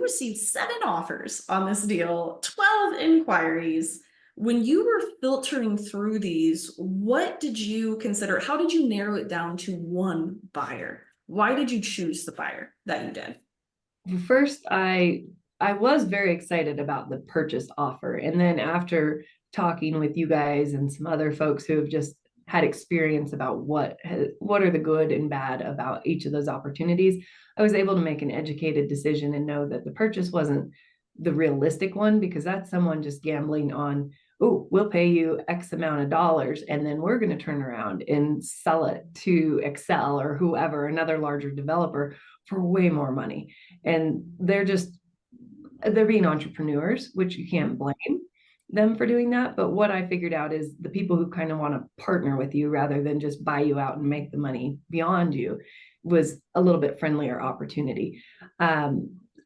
received 7 offers on this deal, 12 inquiries. When you were filtering through these, what did you consider? How did you narrow it down to one buyer? Why did you choose the buyer that you did? First, I was very excited about the purchase offer. And then after talking with you guys and some other folks who have just had experience about what are the good and bad about each of those opportunities, I was able to make an educated decision and know that the purchase wasn't the realistic one, because that's someone just gambling on, oh, we'll pay you X amount of dollars and then we're going to turn around and sell it to Excel or whoever, another larger developer, for way more money. And they're being entrepreneurs, which you can't blame them for doing that. But what I figured out is the people who kind of want to partner with you rather than just buy you out and make the money beyond you was a little bit friendlier opportunity.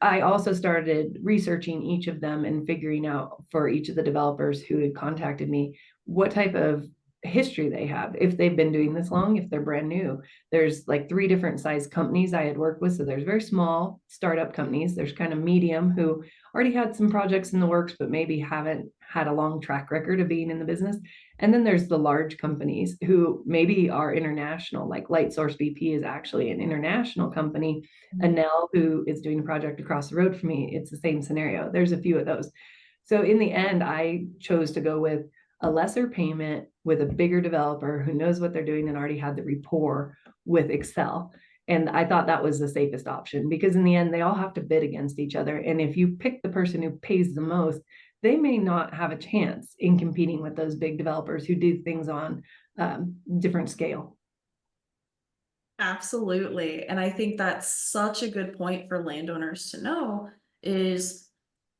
I also started researching each of them and figuring out for each of the developers who had contacted me what type of history they have, if they've been doing this long, if they're brand new. There's like 3 different size companies I had worked with. So there's very small startup companies, there's kind of medium who already had some projects in the works but maybe haven't had a long track record of being in the business, and then there's the large companies who maybe are international, like Light Source BP is actually an international company. Anel, who is doing a project across the road from me, it's the same scenario. There's a few of those. So in the end, I chose to go with a lesser payment with a bigger developer who knows what they're doing and already had the rapport with Excel. And I thought that was the safest option, because in the end, they all have to bid against each other. And if you pick the person who pays the most, they may not have a chance in competing with those big developers who do things on different scale. Absolutely. And I think that's such a good point for landowners to know is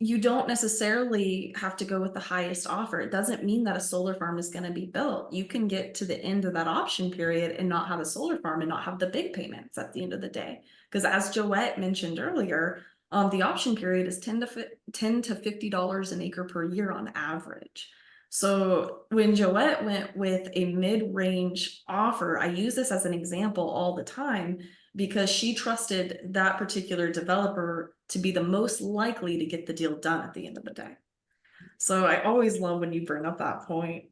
you don't necessarily have to go with the highest offer. It doesn't mean that a solar farm is going to be built. You can get to the end of that option period and not have a solar farm and not have the big payments at the end of the day. Because as Joette mentioned earlier, the option period is $10 to $50 an acre per year on average. So when Joette went with a mid-range offer, I use this as an example all the time because she trusted that particular developer to be the most likely to get the deal done at the end of the day. So I always love when you bring up that point.